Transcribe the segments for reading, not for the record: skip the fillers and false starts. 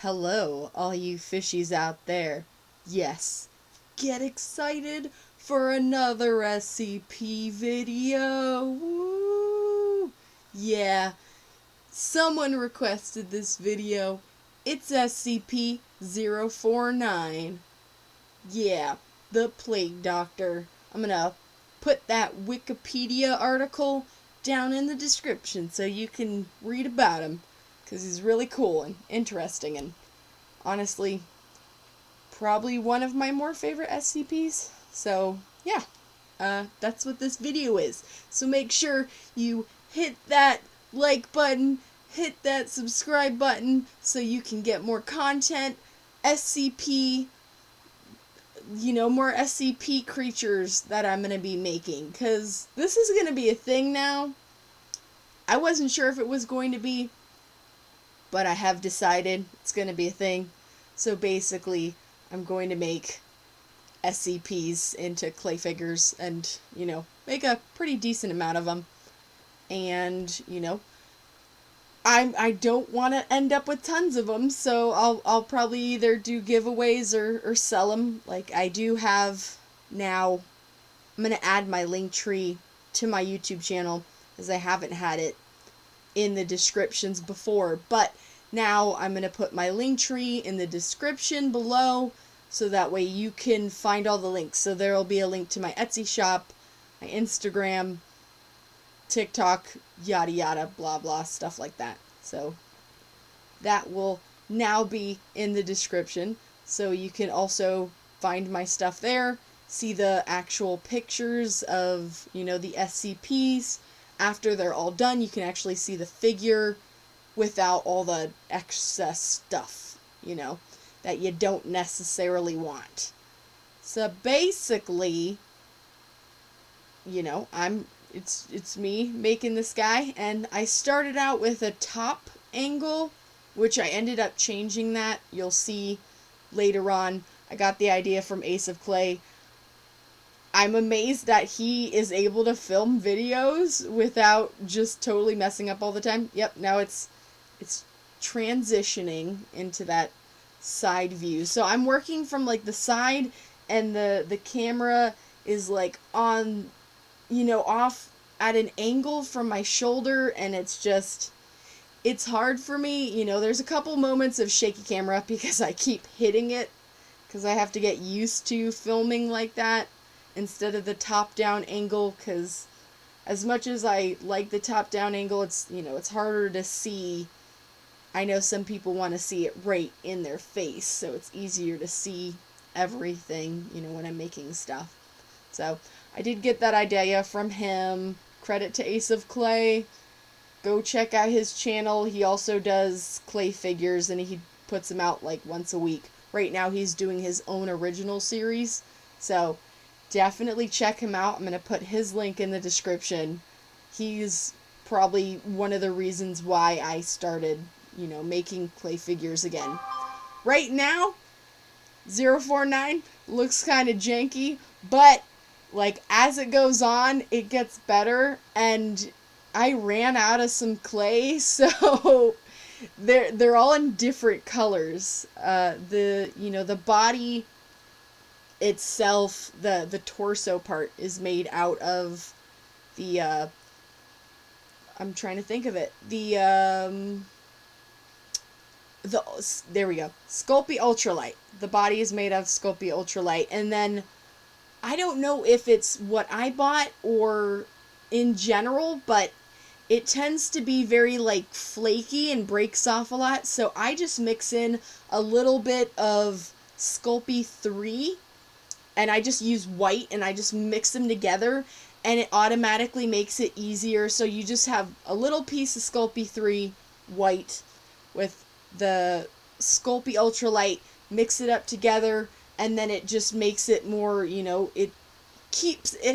Hello, all you fishies out there. Yes, get excited for another SCP video. Woo! Yeah, someone requested this video. It's SCP-049. Yeah, the Plague Doctor. I'm gonna put that Wikipedia article down in the description so you can read about him, because he's really cool and interesting and honestly probably one of my more favorite SCPs. So yeah, that's what this video is. So make sure you hit that like button, hit that subscribe button so you can get more content, SCP, more SCP creatures that I'm going to be making, because this is going to be a thing now. I wasn't sure if it was going to be, but I have decided it's going to be a thing. So basically, I'm going to make SCPs into clay figures and, make a pretty decent amount of them. And, I don't want to end up with tons of them, so I'll probably either do giveaways or sell them. Like, I do have now, I'm going to add my linktree to my YouTube channel, as I haven't had it in the descriptions before, but now I'm going to put my linktree in the description below, so that way you can find all the links. So there will be a link to my Etsy shop, my Instagram, TikTok, yada yada, blah blah, stuff like that. So that will now be in the description, so you can also find my stuff there, see the actual pictures of, the SCPs. After they're all done, you can actually see the figure without all the excess stuff, that you don't necessarily want. So basically, it's me making this guy, and I started out with a top angle, which I ended up changing that. You'll see later on. I got the idea from Ace of Clay. I'm amazed that he is able to film videos without just totally messing up all the time. Yep, now it's transitioning into that side view. So I'm working from like the side, and the camera is like on, off at an angle from my shoulder, and it's hard for me. There's a couple moments of shaky camera because I keep hitting it, because I have to get used to filming like that instead of the top-down angle, because as much as I like the top-down angle, it's harder to see. I know some people want to see it right in their face, so it's easier to see everything, when I'm making stuff. So I did get that idea from him. Credit to Ace of Clay. Go check out his channel. He also does clay figures, and he puts them out like once a week. Right now he's doing his own original series, so definitely check him out. I'm going to put his link in the description. He's probably one of the reasons why I started, making clay figures again. Right now, 049 looks kind of janky, but like as it goes on, it gets better, and I ran out of some clay, so they're all in different colors. The body itself, the torso part is made out of the I'm trying to think of it. There we go. Sculpey Ultralight. The body is made of Sculpey Ultralight, and then I don't know if it's what I bought or in general, but it tends to be very like flaky and breaks off a lot, so I just mix in a little bit of Sculpey 3, and I just use white, and I just mix them together, and it automatically makes it easier. So you just have a little piece of Sculpey 3 white with the Sculpey Ultralight, mix it up together, and then it just makes it more, it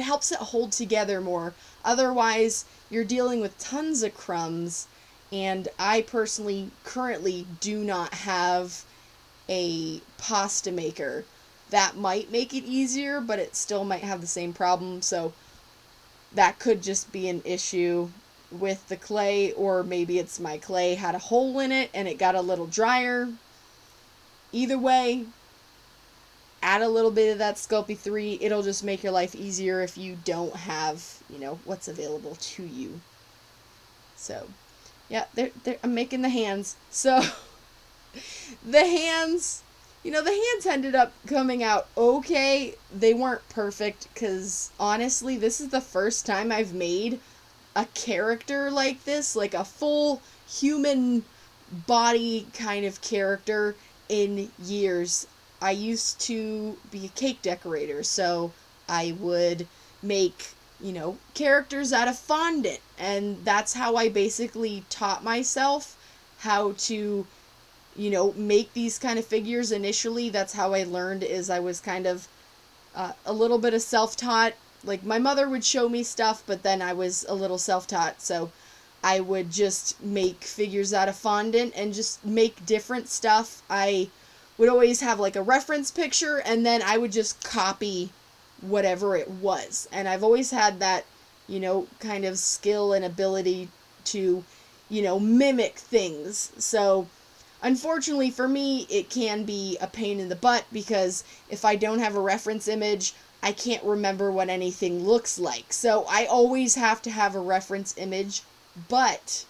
helps it hold together more. Otherwise, you're dealing with tons of crumbs, and I personally currently do not have a pasta maker. That might make it easier, but it still might have the same problem, so that could just be an issue with the clay, or maybe it's my clay had a hole in it and it got a little drier. Either way, add a little bit of that Sculpey 3. It'll just make your life easier if you don't have, what's available to you. So, yeah, I'm making the hands. So, the hands, the hands ended up coming out okay. They weren't perfect because, honestly, this is the first time I've made a character like this, like a full human body kind of character in years. I used to be a cake decorator, so I would make, characters out of fondant, and that's how I basically taught myself how to, make these kind of figures initially. That's how I learned, is I was kind of a little bit of self-taught. Like, my mother would show me stuff, but then I was a little self-taught, so I would just make figures out of fondant and just make different stuff. I would always have like a reference picture, and then I would just copy whatever it was. And I've always had that, kind of skill and ability to, mimic things. So, unfortunately for me, it can be a pain in the butt, because if I don't have a reference image, I can't remember what anything looks like. So I always have to have a reference image, but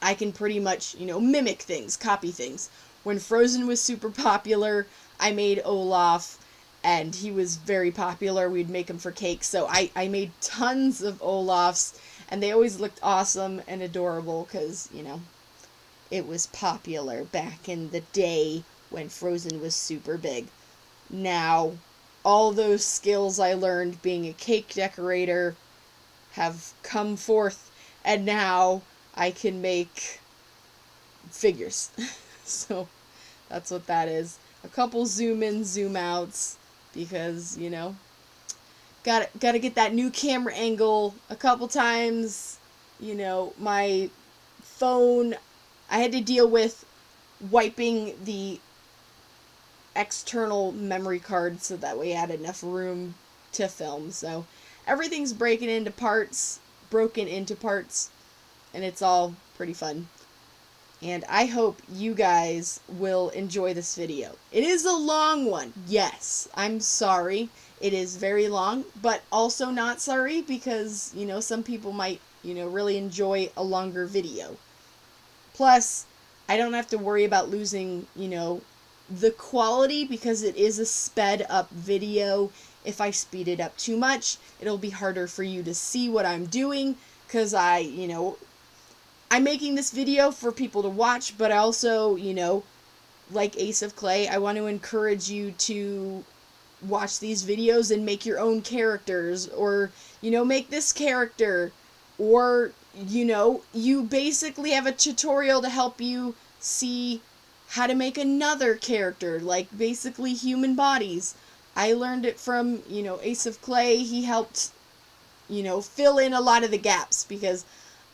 I can pretty much, mimic things, copy things. When Frozen was super popular, I made Olaf, and he was very popular. We'd make him for cake, so I made tons of Olafs, and they always looked awesome and adorable, because, it was popular back in the day when Frozen was super big. Now, all those skills I learned being a cake decorator have come forth, and now I can make figures. So, that's what that is. A couple zoom in, zoom outs, because, gotta get that new camera angle a couple times. My phone, I had to deal with wiping the external memory card so that way I had enough room to film. So everything's broken into parts, and it's all pretty fun. And I hope you guys will enjoy this video. It is a long one. Yes, I'm sorry. It is very long, but also not sorry, because, some people might, really enjoy a longer video. Plus, I don't have to worry about losing, the quality, because it is a sped up video. If I speed it up too much, it'll be harder for you to see what I'm doing, because I'm making this video for people to watch, but I also, like Ace of Clay, I want to encourage you to watch these videos and make your own characters, or, make this character, or, you basically have a tutorial to help you see how to make another character, like basically human bodies. I learned it from, Ace of Clay. He helped, fill in a lot of the gaps, because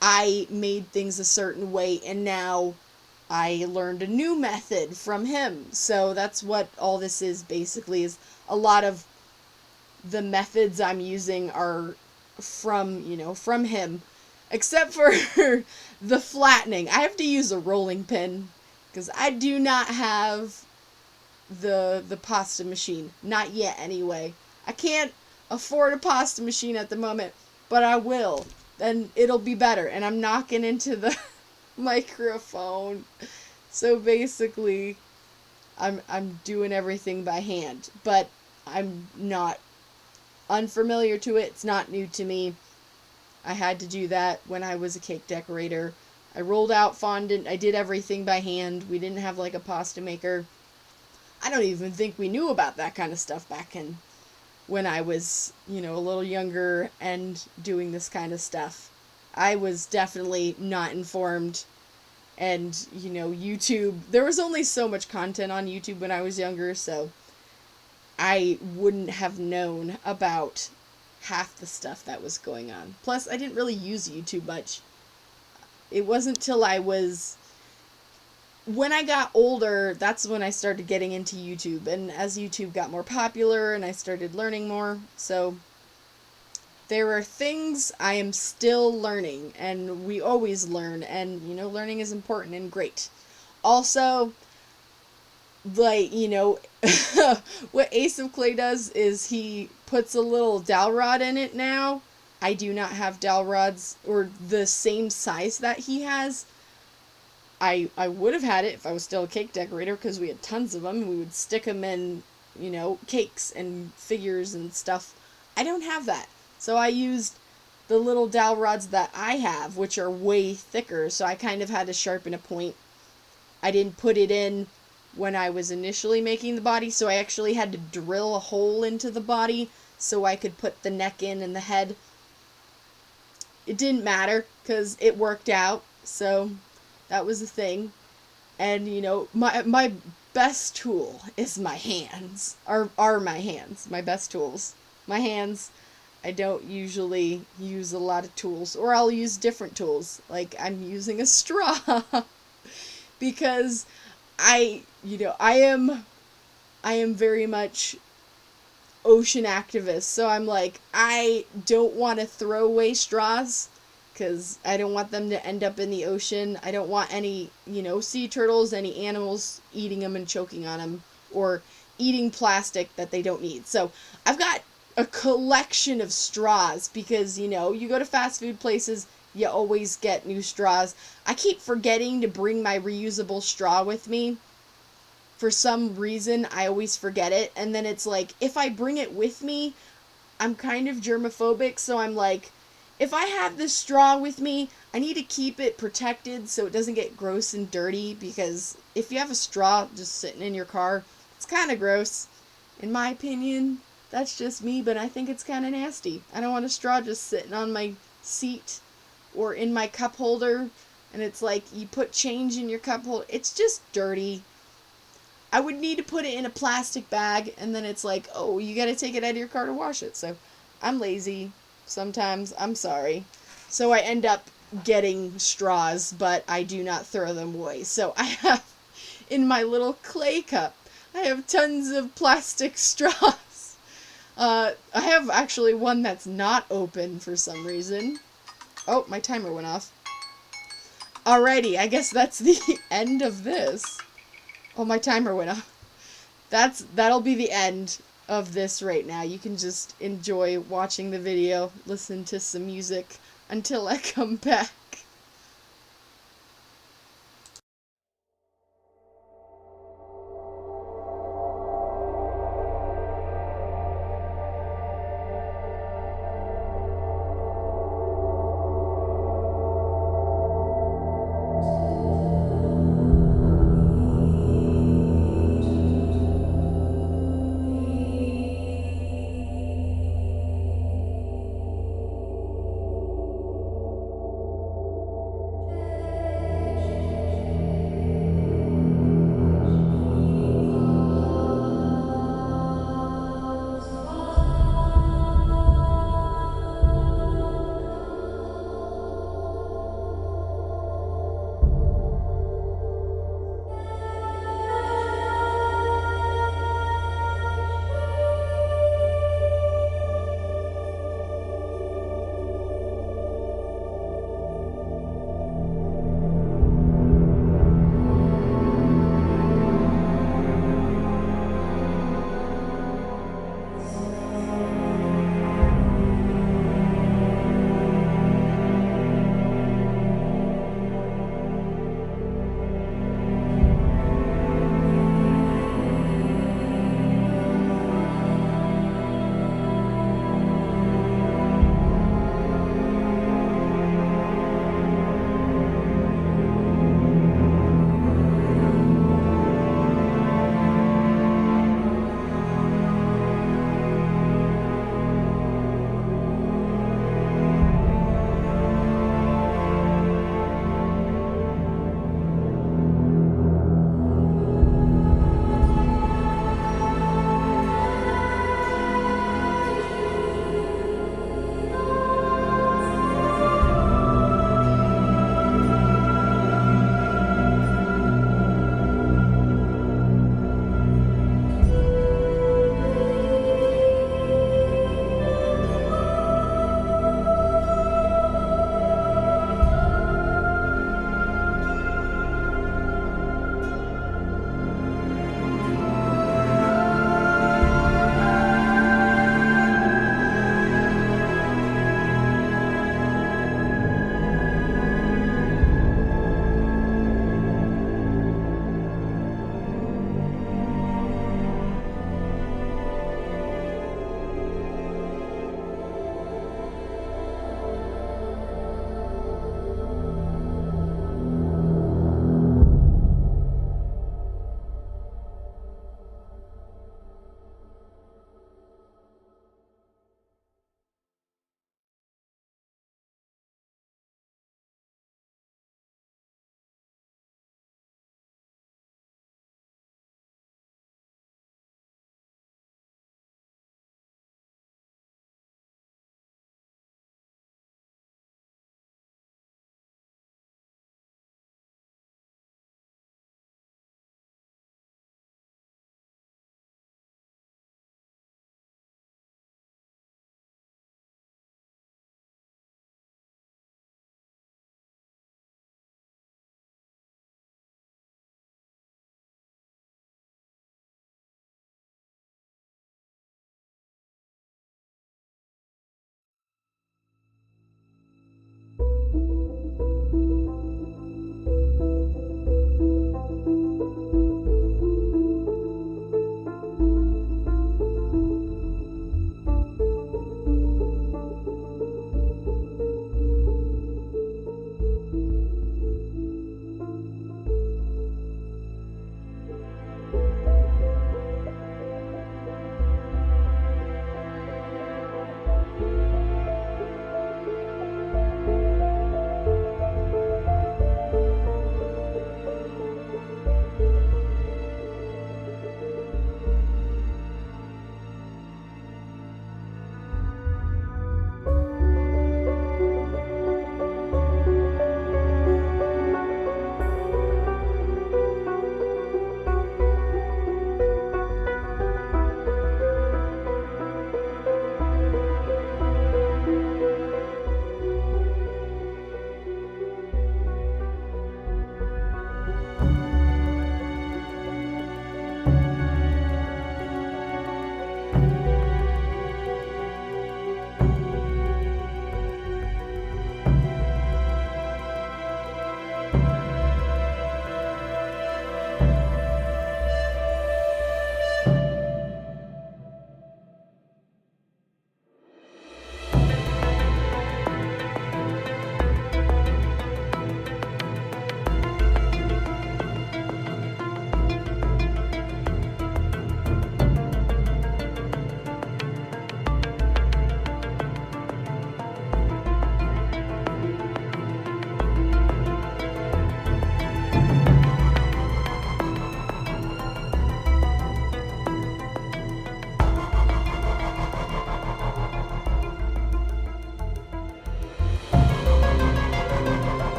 I made things a certain way, and now I learned a new method from him. So that's what all this is, basically, is a lot of the methods I'm using are from, from him. Except for the flattening. I have to use a rolling pin, because I do not have the pasta machine. Not yet, anyway. I can't afford a pasta machine at the moment, but I will. Then it'll be better. And I'm knocking into the microphone. So basically, I'm doing everything by hand. But I'm not unfamiliar to it. It's not new to me. I had to do that when I was a cake decorator. I rolled out fondant. I did everything by hand. We didn't have like a pasta maker. I don't even think we knew about that kind of stuff back in when I was, a little younger and doing this kind of stuff. I was definitely not informed. And, YouTube, there was only so much content on YouTube when I was younger, so I wouldn't have known about half the stuff that was going on. Plus, I didn't really use YouTube much. It wasn't till when I got older, that's when I started getting into YouTube. And as YouTube got more popular and I started learning more, so there are things I am still learning, and we always learn, and, learning is important and great. Also, like, what Ace of Clay does is he puts a little dowel rod in it now. I do not have dowel rods or the same size that he has. I would have had it if I was still a cake decorator because we had tons of them. We would stick them in, cakes and figures and stuff. I don't have that. So I used the little dowel rods that I have, which are way thicker. So I kind of had to sharpen a point. I didn't put it in when I was initially making the body, so I actually had to drill a hole into the body so I could put the neck in and the head. It didn't matter because it worked out, so that was the thing. And my best tool is my hands. Are my hands my best tools? My hands. I don't usually use a lot of tools, or I'll use different tools. Like I'm using a straw because I am very much ocean activist. So I'm like, I don't want to throw away straws because I don't want them to end up in the ocean. I don't want any, sea turtles, any animals eating them and choking on them or eating plastic that they don't need. So I've got a collection of straws because, you go to fast food places, you always get new straws. I keep forgetting to bring my reusable straw with me. For some reason, I always forget it. And then it's like, if I bring it with me, I'm kind of germophobic. So I'm like, if I have this straw with me, I need to keep it protected so it doesn't get gross and dirty. Because if you have a straw just sitting in your car, it's kind of gross. In my opinion, that's just me, but I think it's kind of nasty. I don't want a straw just sitting on my seat or in my cup holder. And it's like, you put change in your cup holder. It's just dirty. I would need to put it in a plastic bag, and then it's like, oh, you gotta take it out of your car to wash it. So I'm lazy sometimes. I'm sorry. So I end up getting straws, but I do not throw them away. So I have, in my little clay cup, I have tons of plastic straws. I have actually one that's not open for some reason. Oh, my timer went off. Alrighty, I guess that's the end of this. Oh, my timer went off. That'll be the end of this right now. You can just enjoy watching the video, listen to some music until I come back.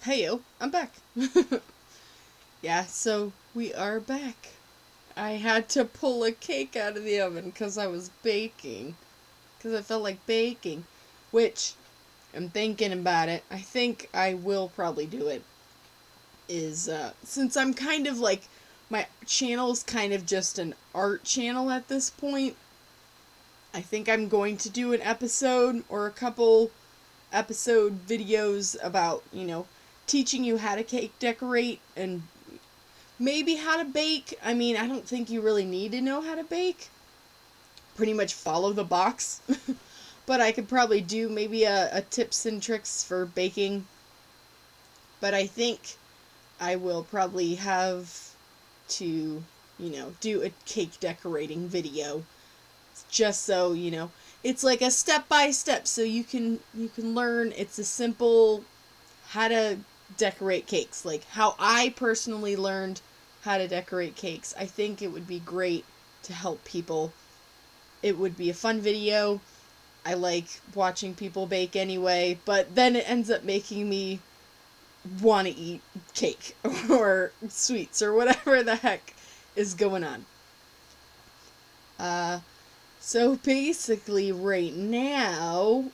Heyo, I'm back. Yeah, so we are back. I had to pull a cake out of the oven because I was baking. Because I felt like baking. Which, I'm thinking about it. I think I will probably do it. Since I'm kind of like, my channel's kind of just an art channel at this point, I think I'm going to do an episode or a couple episode videos about, teaching you how to cake decorate and maybe how to bake. I mean, I don't think you really need to know how to bake. Pretty much follow the box. But I could probably do maybe a tips and tricks for baking. But I think I will probably have to, do a cake decorating video. Just so, it's like a step by step so you can learn. It's a simple how to decorate cakes, like how I personally learned how to decorate cakes. I think it would be great to help people. It would be a fun video. I like watching people bake anyway, but then it ends up making me want to eat cake or sweets or whatever the heck is going on. So basically right now,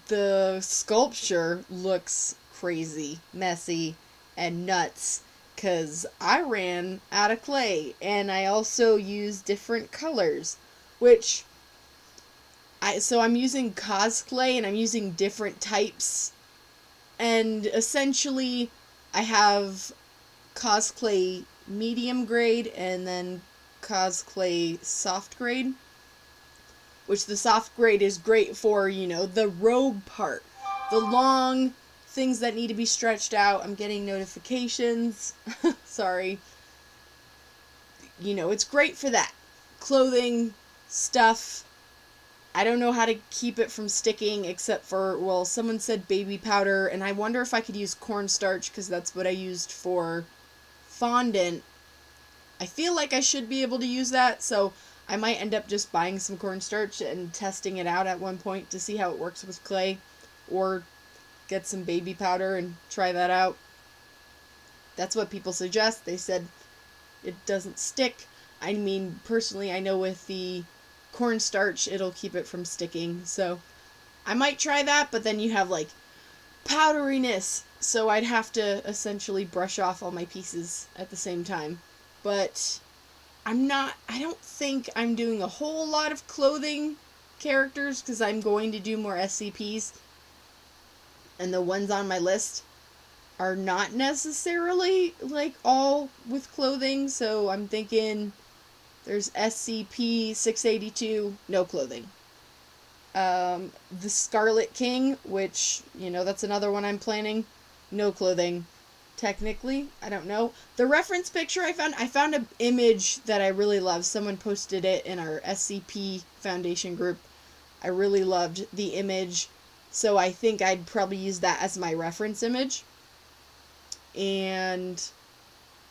the sculpture looks crazy, messy, and nuts, because I ran out of clay, and I also used different colors, which, so I'm using cosplay, and I'm using different types, and essentially, I have cosplay medium grade, and then cosplay soft grade, which the soft grade is great for, the robe part, the long things that need to be stretched out. I'm getting notifications. Sorry. It's great for that. Clothing, stuff. I don't know how to keep it from sticking except for, well, someone said baby powder, and I wonder if I could use cornstarch because that's what I used for fondant. I feel like I should be able to use that, so I might end up just buying some cornstarch and testing it out at one point to see how it works with clay, or get some baby powder and try that out. That's what people suggest. They said it doesn't stick. I mean, personally, I know with the cornstarch, it'll keep it from sticking, so I might try that, but then you have, like, powderiness, so I'd have to essentially brush off all my pieces at the same time. But I don't think I'm doing a whole lot of clothing characters, because I'm going to do more SCPs, and the ones on my list are not necessarily, like, all with clothing, so I'm thinking there's SCP 682, no clothing. The Scarlet King, which, that's another one I'm planning, no clothing. Technically, I don't know. The reference picture I found an image that I really love. Someone posted it in our SCP Foundation group. I really loved the image, so I think I'd probably use that as my reference image. And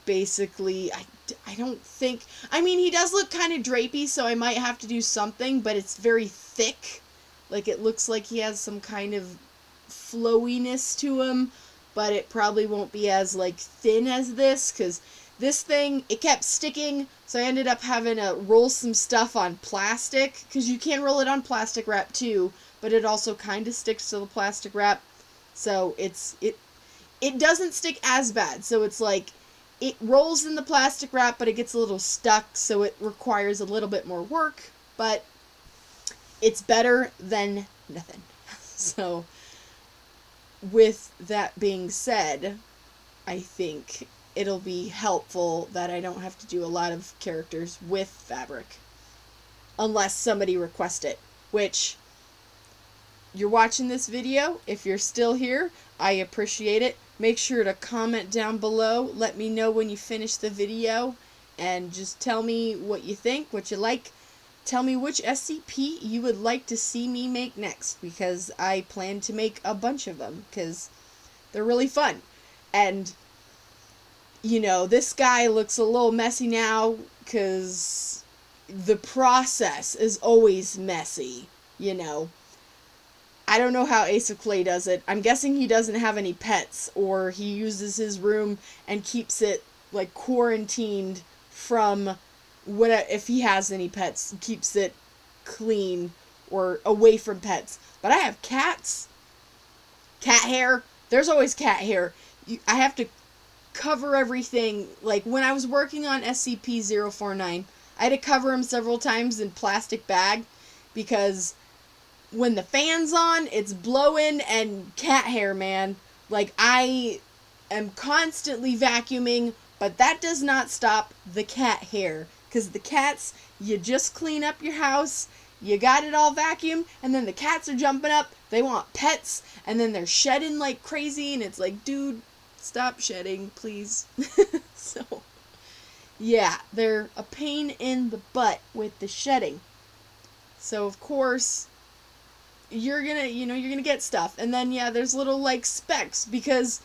basically, I don't think, I mean, he does look kind of drapey, so I might have to do something, but it's very thick. Like, it looks like he has some kind of flowiness to him, but it probably won't be as, like, thin as this, because this thing, it kept sticking, so I ended up having to roll some stuff on plastic, because you can roll it on plastic wrap too, but it also kind of sticks to the plastic wrap, so it doesn't stick as bad, so it's like, it rolls in the plastic wrap, but it gets a little stuck, so it requires a little bit more work, but it's better than nothing. So, with that being said, I think it'll be helpful that I don't have to do a lot of characters with fabric. Unless somebody requests it, which, you're watching this video, if you're still here, I appreciate it. Make sure to comment down below, let me know when you finish the video, and just tell me what you think, what you like. Tell me which SCP you would like to see me make next, because I plan to make a bunch of them, because they're really fun. And, this guy looks a little messy now, because the process is always messy, I don't know how Ace of Clay does it. I'm guessing he doesn't have any pets, or he uses his room and keeps it, like, quarantined from what, if he has any pets, keeps it clean or away from pets. But I have cats. Cat hair. There's always cat hair. I have to cover everything. Like, when I was working on SCP-049, I had to cover him several times in plastic bag because when the fan's on, it's blowing, and cat hair, man. Like, I am constantly vacuuming, but that does not stop the cat hair. Because the cats, you just clean up your house, you got it all vacuumed, and then the cats are jumping up, they want pets, and then they're shedding like crazy, and it's like, dude, stop shedding, please. So, yeah, they're a pain in the butt with the shedding. So, of course, you're gonna get stuff. And then, yeah, there's little, like, specks, because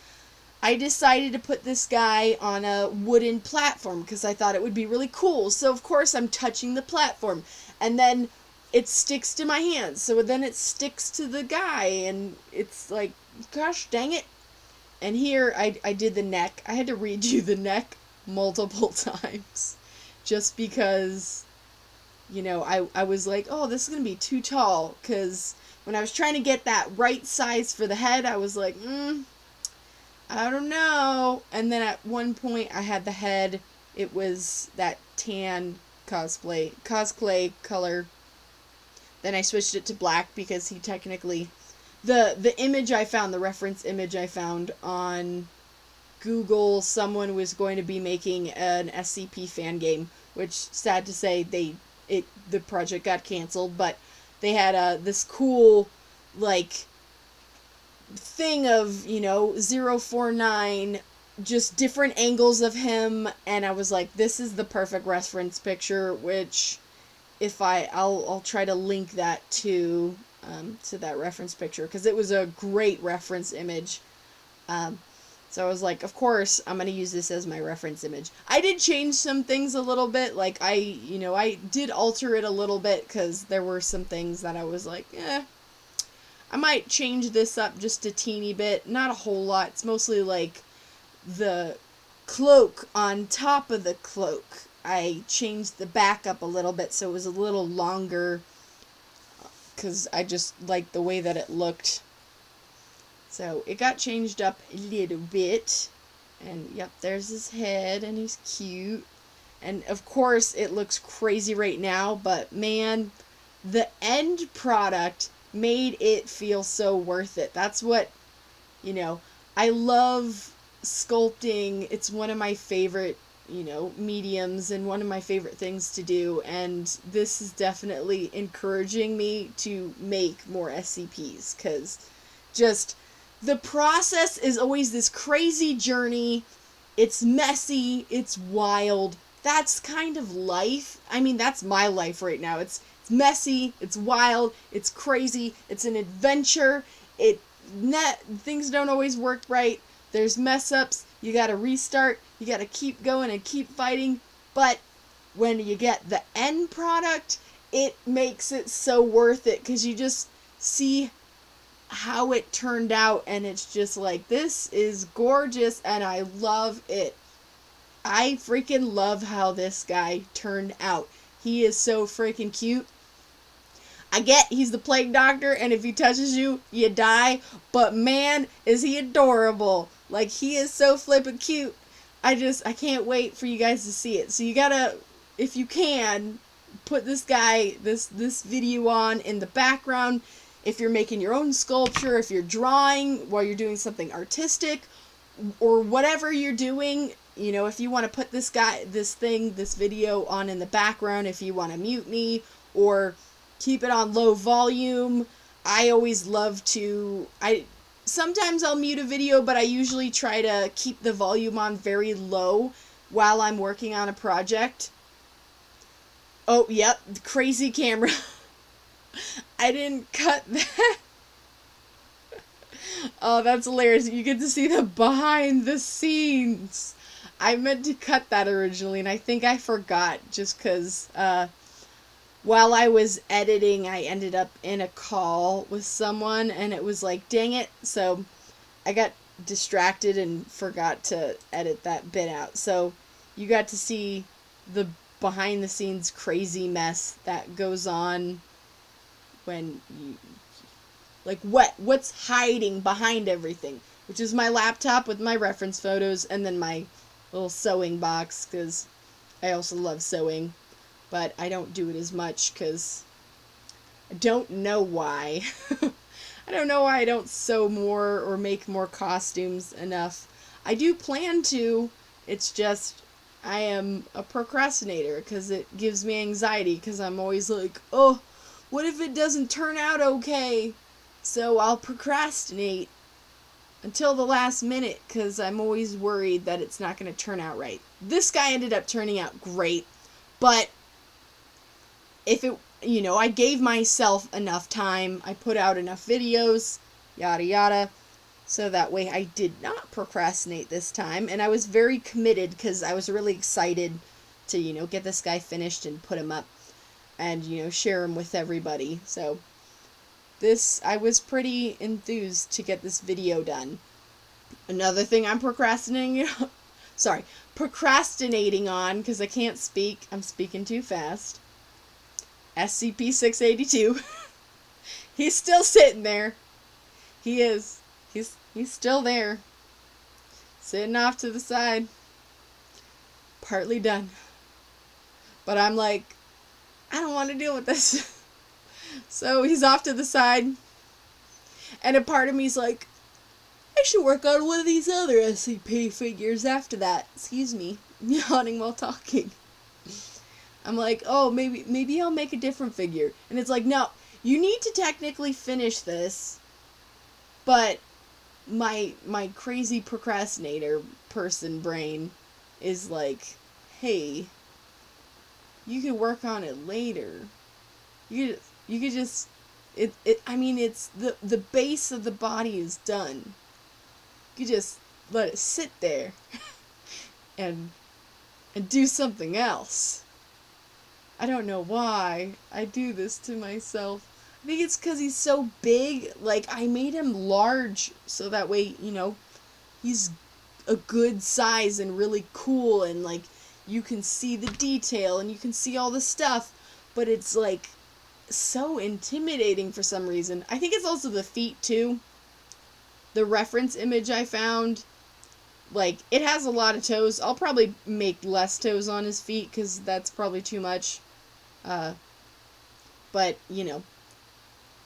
I decided to put this guy on a wooden platform, because I thought it would be really cool. So, of course, I'm touching the platform, and then it sticks to my hands, so then it sticks to the guy, and it's like, gosh dang it. And here, I did the neck. I had to redo the neck multiple times, just because, I was like, oh, this is going to be too tall, because when I was trying to get that right size for the head, I was like, I don't know. And then at one point, I had the head, it was that tan cosplay color. Then I switched it to black because he technically, the image I found, the reference image I found on Google, someone was going to be making an SCP fan game, which, sad to say, the project got canceled, but they had this cool, like, thing of, 049, just different angles of him, and I was like, this is the perfect reference picture, which, if I'll try to link that to that reference picture, because it was a great reference image. So I was like, of course, I'm going to use this as my reference image. I did change some things a little bit, like, I did alter it a little bit, because there were some things that I was like, I might change this up just a teeny bit, not a whole lot. It's mostly like the cloak on top of the cloak. I changed the back up a little bit so it was a little longer, because I just liked the way that it looked. So it got changed up a little bit, and yep, there's his head, and he's cute. And of course it looks crazy right now, but man, the end product made it feel so worth it. That's what, I love sculpting. It's one of my favorite, mediums, and one of my favorite things to do, and this is definitely encouraging me to make more SCPs, because just the process is always this crazy journey. It's messy, it's wild. That's kind of life. I mean, that's my life right now. It's messy, it's wild, it's crazy, it's an adventure. Things don't always work right. There's mess ups, you gotta restart, you gotta keep going and keep fighting, but when you get the end product, it makes it so worth it, because you just see how it turned out, and it's just like, this is gorgeous, and I love it. I freaking love how this guy turned out. He is so freaking cute. I get he's the plague doctor, and if he touches you, you die, but man, is he adorable. Like, he is so flippin' cute. I can't wait for you guys to see it. So you gotta, if you can, put this guy, this video on in the background. If you're making your own sculpture, if you're drawing while you're doing something artistic, or whatever you're doing, if you want to put this video on in the background, if you want to mute me, or keep it on low volume. I always love to, sometimes I'll mute a video, but I usually try to keep the volume on very low while I'm working on a project. Oh, yep, crazy camera. I didn't cut that. Oh, that's hilarious. You get to see the behind the scenes. I meant to cut that originally, and I think I forgot, just because, while I was editing, I ended up in a call with someone, and it was like, dang it. So I got distracted and forgot to edit that bit out. So you got to see the behind the scenes crazy mess that goes on when you, like, what's hiding behind everything, which is my laptop with my reference photos and then my little sewing box, because I also love sewing, but I don't do it as much because I don't know why. I don't know why I don't sew more or make more costumes enough. I do plan to, it's just I am a procrastinator because it gives me anxiety, because I'm always like, oh, what if it doesn't turn out okay? So I'll procrastinate until the last minute because I'm always worried that it's not going to turn out right. This guy ended up turning out great, but if it, I gave myself enough time, I put out enough videos, yada yada, so that way I did not procrastinate this time, and I was very committed because I was really excited to, get this guy finished and put him up and, share him with everybody. So I was pretty enthused to get this video done. Another thing I'm procrastinating on, because I can't speak, I'm speaking too fast. SCP-682. He's still sitting there. He is. He's still there. Sitting off to the side. Partly done. But I'm like, I don't want to deal with this. So he's off to the side. And a part of me's like, I should work on one of these other SCP figures after that. Excuse me. Yawning while talking. I'm like, oh, maybe I'll make a different figure. And it's like, no, you need to technically finish this. But my crazy procrastinator person brain is like, hey, you could work on it later. You could just, it's the base of the body is done. You could just let it sit there and do something else. I don't know why I do this to myself. I think it's because he's so big. Like, I made him large so that way, he's a good size and really cool, and, like, you can see the detail and you can see all the stuff, but it's, like, so intimidating for some reason. I think it's also the feet, too. The reference image I found, like, it has a lot of toes. I'll probably make less toes on his feet because that's probably too much. But,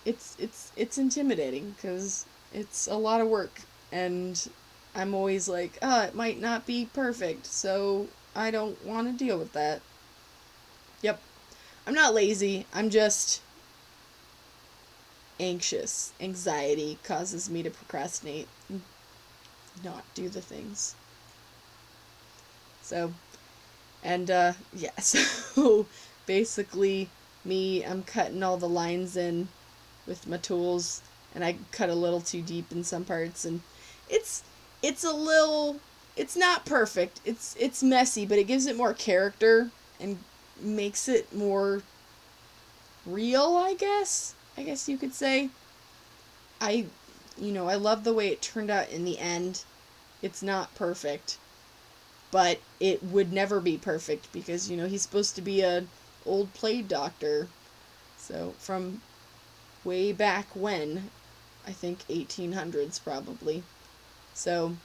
it's intimidating because it's a lot of work, and I'm always like, it might not be perfect, so I don't want to deal with that. Yep. I'm not lazy, I'm just anxious. Anxiety causes me to procrastinate and not do the things. So, and, so basically, I'm cutting all the lines in with my tools, and I cut a little too deep in some parts, and it's not perfect. It's messy, but it gives it more character and makes it more real, I guess you could say. I love the way it turned out in the end. It's not perfect, but it would never be perfect because, he's supposed to be a old plague doctor. So, from way back when, I think 1800s probably. So,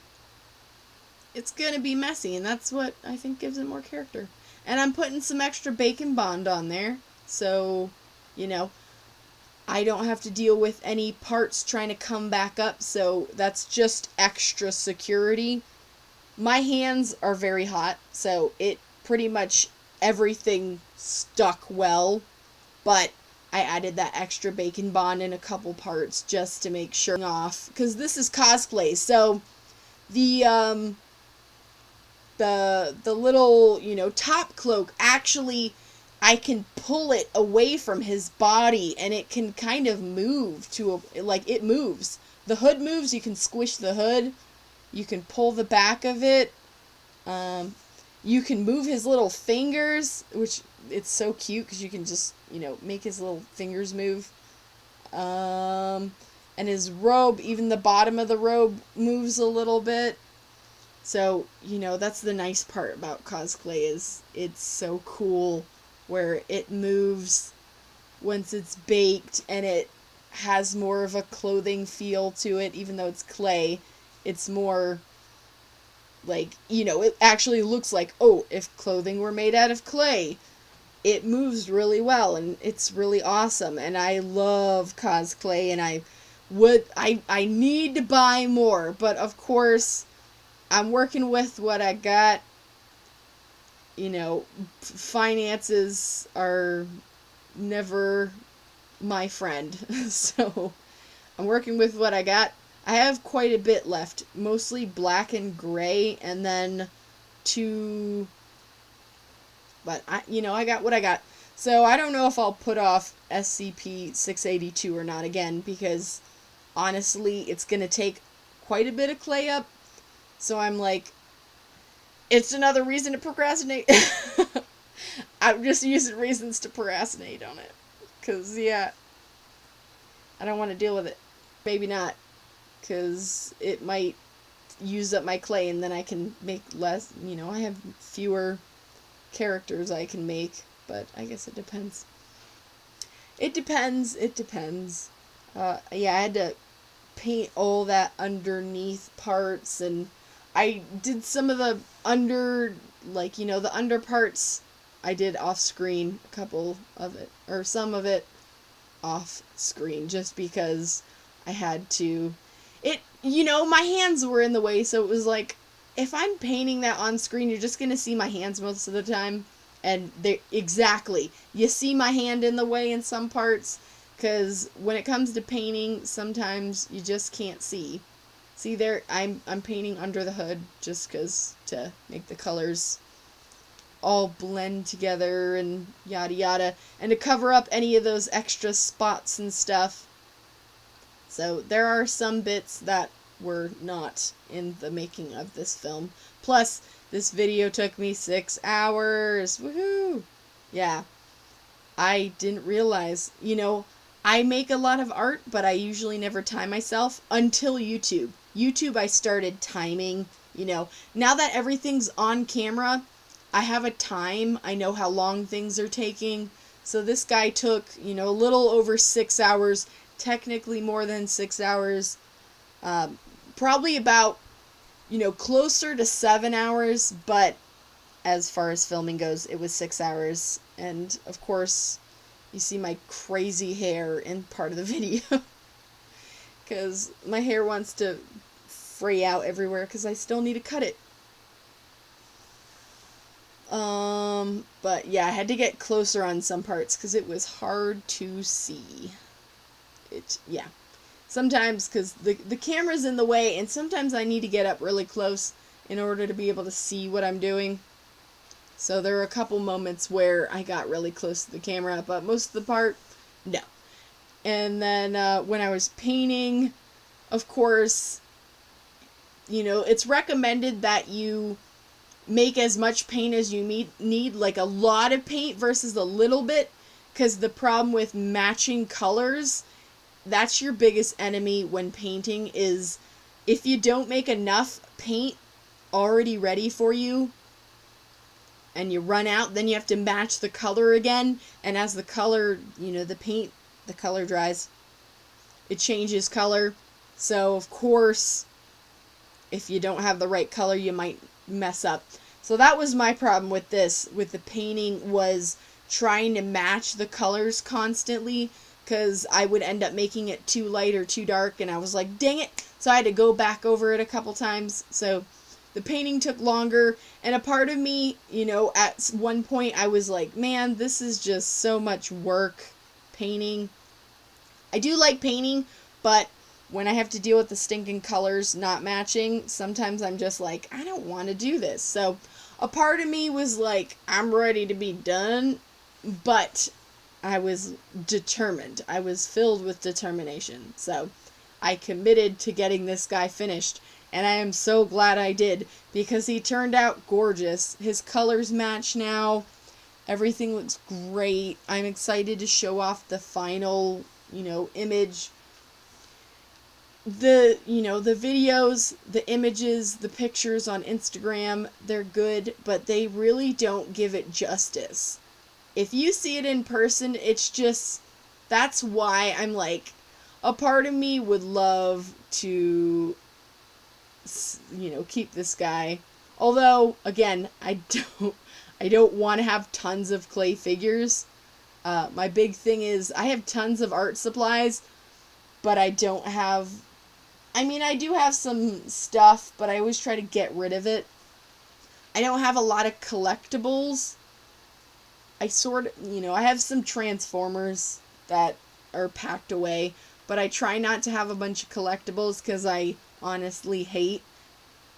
it's gonna be messy, and that's what I think gives it more character. And I'm putting some extra bacon bond on there, so, I don't have to deal with any parts trying to come back up, so that's just extra security. My hands are very hot, so it pretty much everything stuck well, but I added that extra bacon bond in a couple parts just to make sure off, because this is cosplay, so the little, top cloak, actually, I can pull it away from his body, and it can kind of move it moves. The hood moves, you can squish the hood, you can pull the back of it, You can move his little fingers, which it's so cute because you can just, make his little fingers move. And his robe, even the bottom of the robe moves a little bit. So, that's the nice part about cosplay is it's so cool where it moves once it's baked and it has more of a clothing feel to it, even though it's clay. It's more like, it actually looks like, oh, if clothing were made out of clay, it moves really well and it's really awesome. And I love cosplay and I need to buy more, but of course I'm working with what I got. Finances are never my friend. So I'm working with what I got. I have quite a bit left, mostly black and gray, and then two, but I got what I got. So I don't know if I'll put off SCP-682 or not again, because honestly, it's going to take quite a bit of clay up. So I'm like, it's another reason to procrastinate. I'm just using reasons to procrastinate on it. Because, yeah, I don't want to deal with it. Maybe not. Because it might use up my clay and then I can make less. I have fewer characters I can make. But I guess it depends. It depends. Yeah, I had to paint all that underneath parts, and I did some of the the under parts I did off screen, a couple of it, or some of it off screen, just because I had to. My hands were in the way, so it was like, if I'm painting that on screen, you're just gonna see my hands most of the time, and you see my hand in the way in some parts, because when it comes to painting, sometimes you just can't see. See there, I'm painting under the hood just because to make the colors all blend together and yada yada, and to cover up any of those extra spots and stuff. So there are some bits that were not in the making of this film. Plus, this video took me 6 hours. Woohoo! Yeah. I didn't realize, I make a lot of art, but I usually never time myself until YouTube. YouTube, I started timing, Now that everything's on camera, I have a time. I know how long things are taking. So this guy took, a little over 6 hours, technically more than 6 hours. Probably about, closer to 7 hours, but as far as filming goes, it was 6 hours. And, of course, you see my crazy hair in part of the video. Because my hair wants to fray out everywhere because I still need to cut it. But yeah, I had to get closer on some parts because it was hard to see. Yeah. Sometimes, because the camera's in the way, and sometimes I need to get up really close in order to be able to see what I'm doing. So there were a couple moments where I got really close to the camera, but most of the part, no. And then when I was painting, of course, it's recommended that you make as much paint as you need, like a lot of paint versus a little bit, because the problem with matching colors, that's your biggest enemy when painting, is if you don't make enough paint already ready for you and you run out, then you have to match the color again, and as the color, the color dries, it changes color. So of course, if you don't have the right color, you might mess up. So that was my problem with this, with the painting, was trying to match the colors constantly, because I would end up making it too light or too dark, and I was like, dang it. So I had to go back over it a couple times. So the painting took longer, and a part of me, at one point I was like, man, this is just so much work, painting. I do like painting, but when I have to deal with the stinking colors not matching, sometimes I'm just like, I don't want to do this. So a part of me was like, I'm ready to be done, but I was determined. I was filled with determination. So I committed to getting this guy finished. And I am so glad I did, because he turned out gorgeous. His colors match now. Everything looks great. I'm excited to show off the final, image. The videos, the images, the pictures on Instagram, they're good, but they really don't give it justice. If you see it in person, it's just, that's why I'm like, a part of me would love to, keep this guy. Although, again, I don't want to have tons of clay figures. My big thing is, I have tons of art supplies, but I don't have, I do have some stuff, but I always try to get rid of it. I don't have a lot of collectibles. I have some Transformers that are packed away, but I try not to have a bunch of collectibles because I honestly hate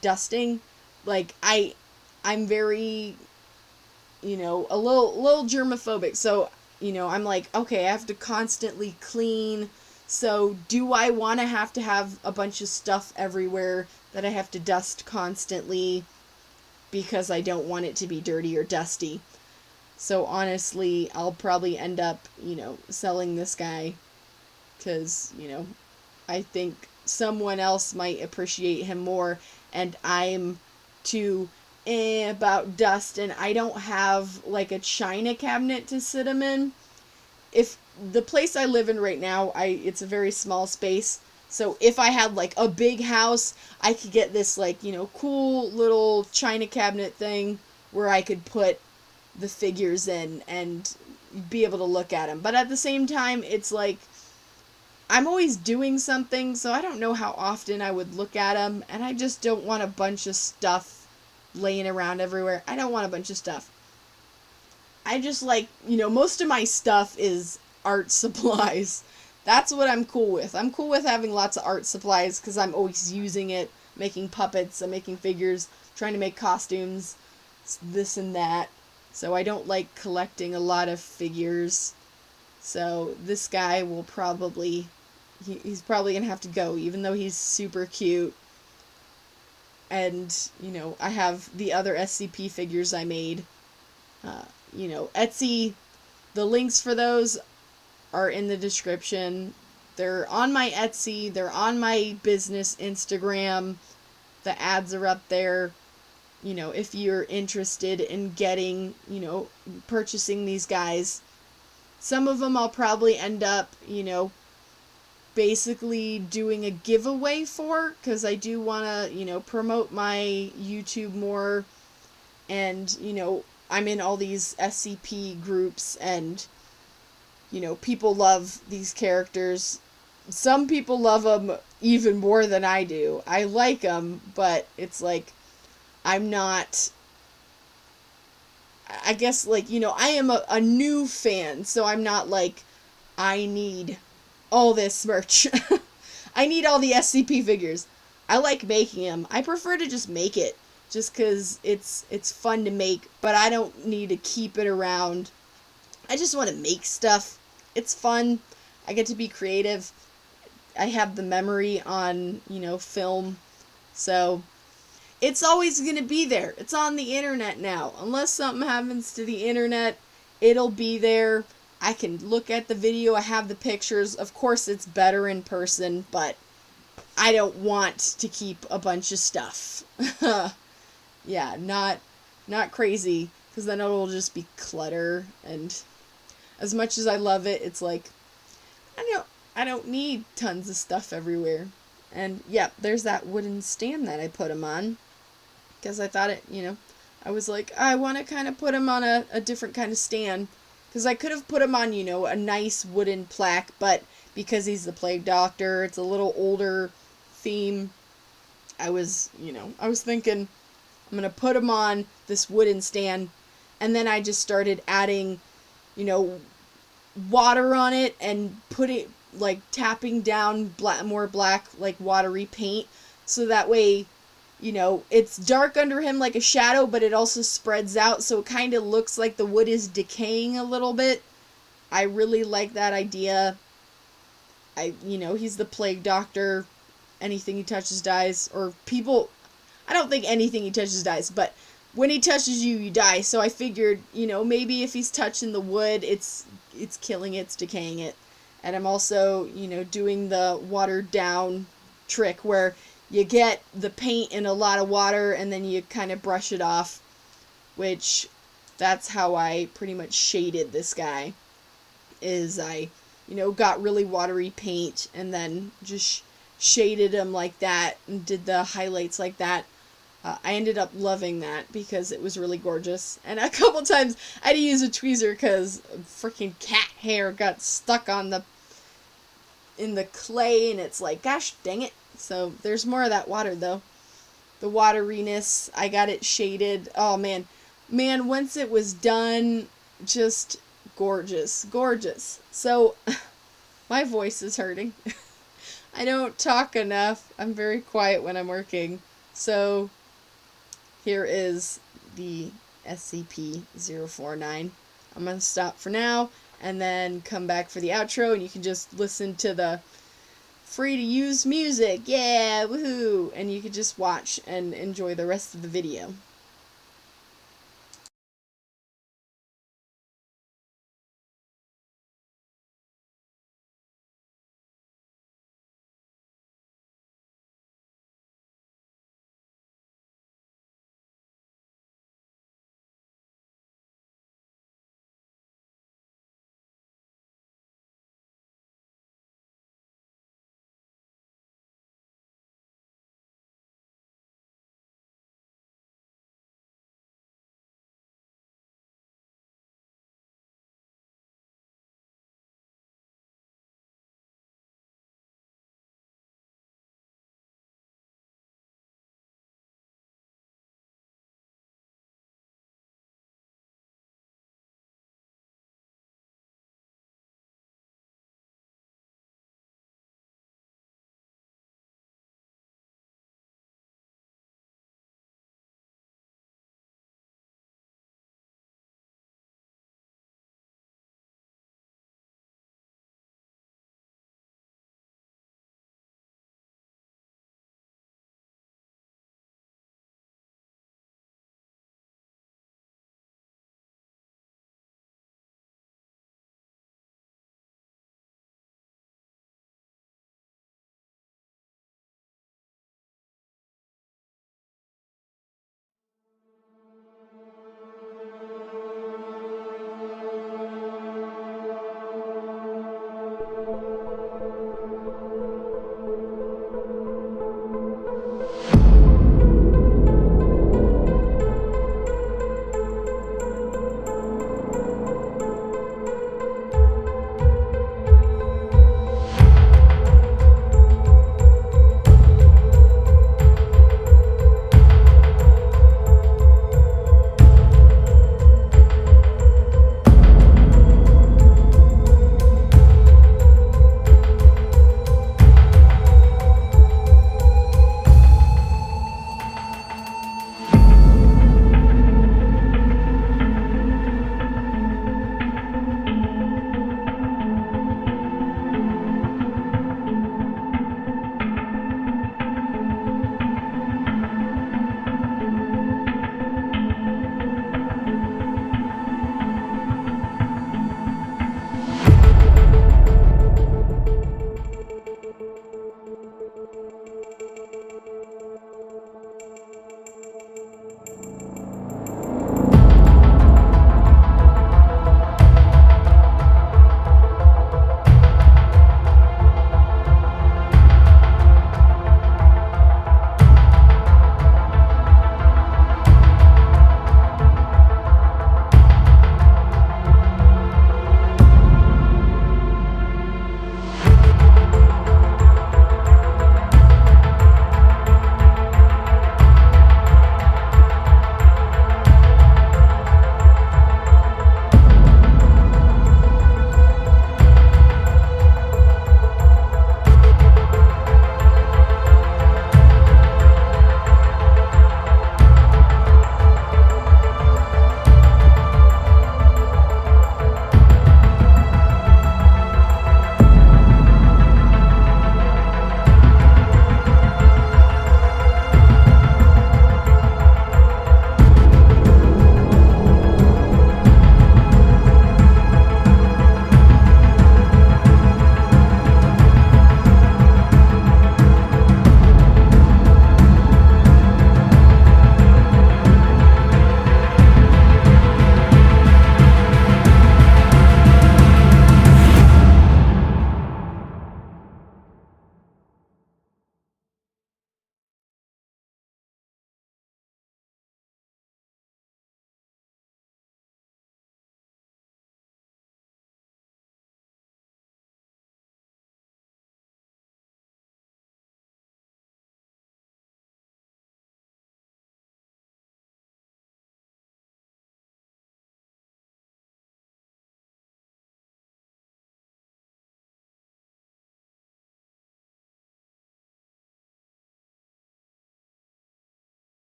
dusting. Like, I'm very, a little germophobic, so, I'm like, okay, I have to constantly clean. So do I want to have a bunch of stuff everywhere that I have to dust constantly because I don't want it to be dirty or dusty? So honestly, I'll probably end up, selling this guy because, I think someone else might appreciate him more, and I'm too about dust, and I don't have like a china cabinet to sit him in. If the place I live in right now, it's a very small space. So if I had like a big house, I could get this like, cool little china cabinet thing where I could put the figures in and be able to look at them. But at the same time, it's like, I'm always doing something, so I don't know how often I would look at them, and I just don't want a bunch of stuff laying around everywhere. I don't want a bunch of stuff. I just like, most of my stuff is art supplies. That's what I'm cool with. I'm cool with having lots of art supplies because I'm always using it, making puppets, I'm making figures, trying to make costumes, this and that. So I don't like collecting a lot of figures. So this guy will probably, he's probably going to have to go, even though he's super cute. And, I have the other SCP figures I made. Etsy, the links for those are in the description. They're on my Etsy, they're on my business Instagram. The ads are up there. If you're interested in getting, purchasing these guys. Some of them I'll probably end up, basically doing a giveaway for, because I do want to, promote my YouTube more. And, I'm in all these SCP groups, and, people love these characters. Some people love them even more than I do. I like them, but it's like, I'm not, I guess, like, I am a new fan, so I'm not like, I need all this merch. I need all the SCP figures. I like making them. I prefer to just make it, just because it's fun to make, but I don't need to keep it around. I just want to make stuff. It's fun. I get to be creative. I have the memory on, film, so it's always going to be there. It's on the internet now. Unless something happens to the internet, it'll be there. I can look at the video. I have the pictures. Of course, it's better in person, but I don't want to keep a bunch of stuff. Yeah, not crazy, because then it'll just be clutter. And as much as I love it, it's like, I don't need tons of stuff everywhere. And yeah, there's that wooden stand that I put him on, because I thought it, I was like, I want to kind of put him on a different kind of stand, because I could have put him on, a nice wooden plaque, but because he's the plague doctor, it's a little older theme. I was thinking, I'm going to put him on this wooden stand, and then I just started adding, water on it, and put it, like, tapping down more black, like, watery paint, so that way, it's dark under him like a shadow, but it also spreads out, so it kind of looks like the wood is decaying a little bit. I really like that idea. He's the plague doctor, anything he touches dies, or people, I don't think anything he touches dies, but when he touches you, you die. So I figured, maybe if he's touching the wood, it's killing it, it's decaying it. And I'm also, doing the watered down trick where you get the paint in a lot of water and then you kind of brush it off, which that's how I pretty much shaded this guy. Is I, got really watery paint and then just shaded him like that and did the highlights like that. I ended up loving that because it was really gorgeous. And a couple times I had to use a tweezer because freaking cat hair got stuck in the clay, and it's like, gosh dang it. So there's more of that water though. The wateriness, I got it shaded. Oh man. Man, once it was done, just gorgeous. Gorgeous. So my voice is hurting. I don't talk enough. I'm very quiet when I'm working. So here is the SCP-049. I'm going to stop for now and then come back for the outro, and you can just listen to the free to use music. Yeah, woohoo! And you can just watch and enjoy the rest of the video.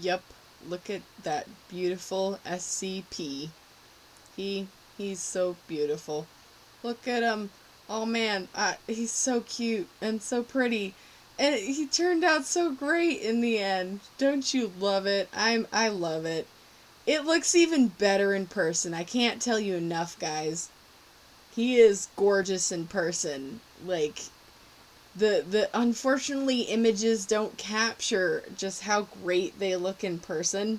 Yep, look at that beautiful SCP. He he's so beautiful. Look at him. Oh man, he's so cute and so pretty. And he turned out so great in the end. Don't you love it? I love it. It looks even better in person. I can't tell you enough, guys. He is gorgeous in person. Like, the unfortunately images don't capture just how great they look in person.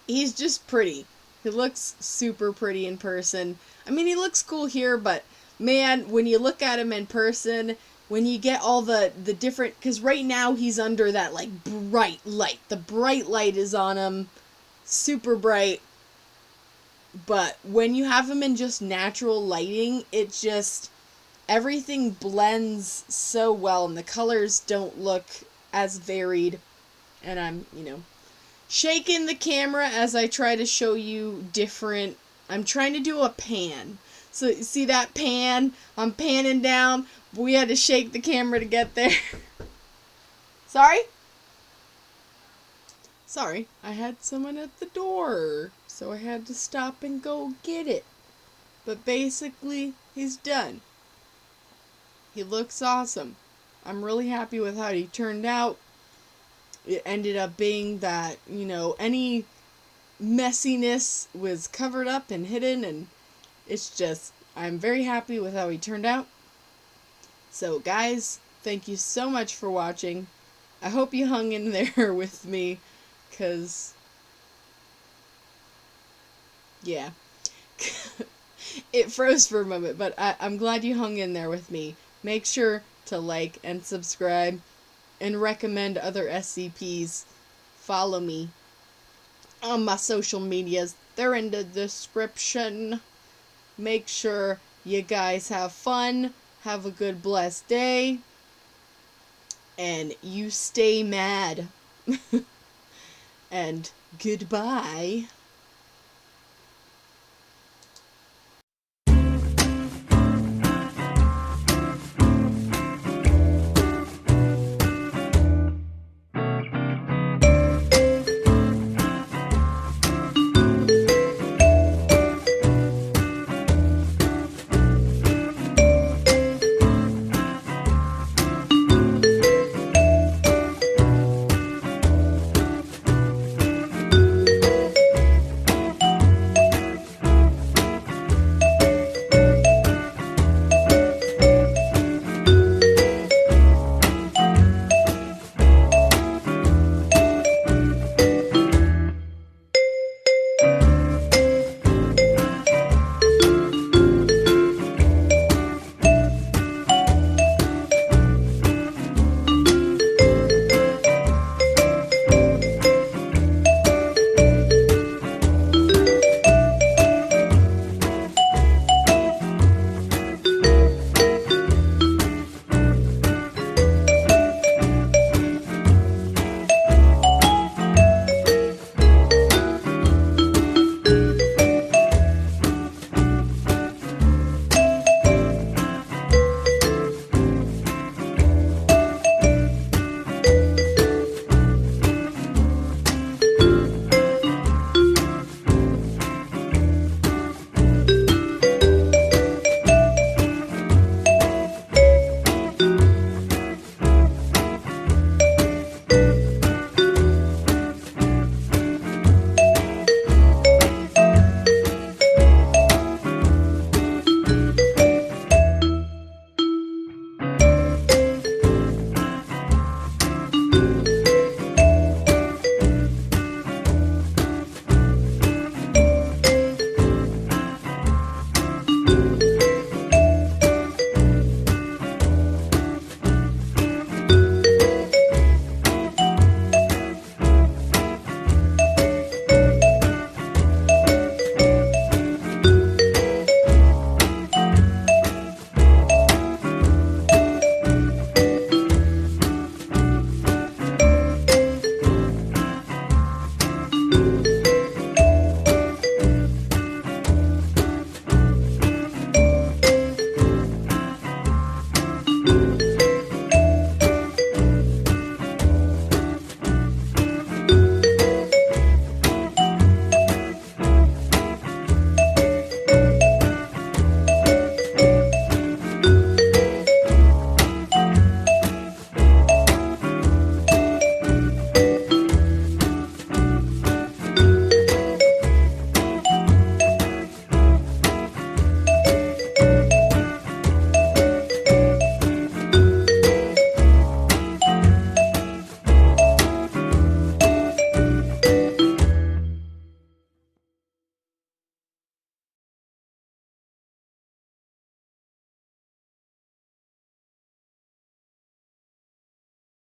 He's just pretty. He looks super pretty in person. I mean, he looks cool here, but man, when you look at him in person, when you get all the different, because right now he's under that like bright light. The bright light is on him, super bright. But when you have him in just natural lighting, it just, everything blends so well and the colors don't look as varied. And I'm, shaking the camera as I try to show you different. I'm trying to do a pan. So you see that pan? I'm panning down. But we had to shake the camera to get there. Sorry? Sorry, I had someone at the door, so I had to stop and go get it. But basically, he's done. He looks awesome. I'm really happy with how he turned out. It ended up being that, any messiness was covered up and hidden, and it's just, I'm very happy with how he turned out. So guys, thank you so much for watching. I hope you hung in there with me, because, yeah. It froze for a moment, but I'm glad you hung in there with me. Make sure to like and subscribe and recommend other SCPs. Follow me on my social medias. They're in the description. Make sure you guys have fun. Have a good, blessed day. And you stay mad. And goodbye.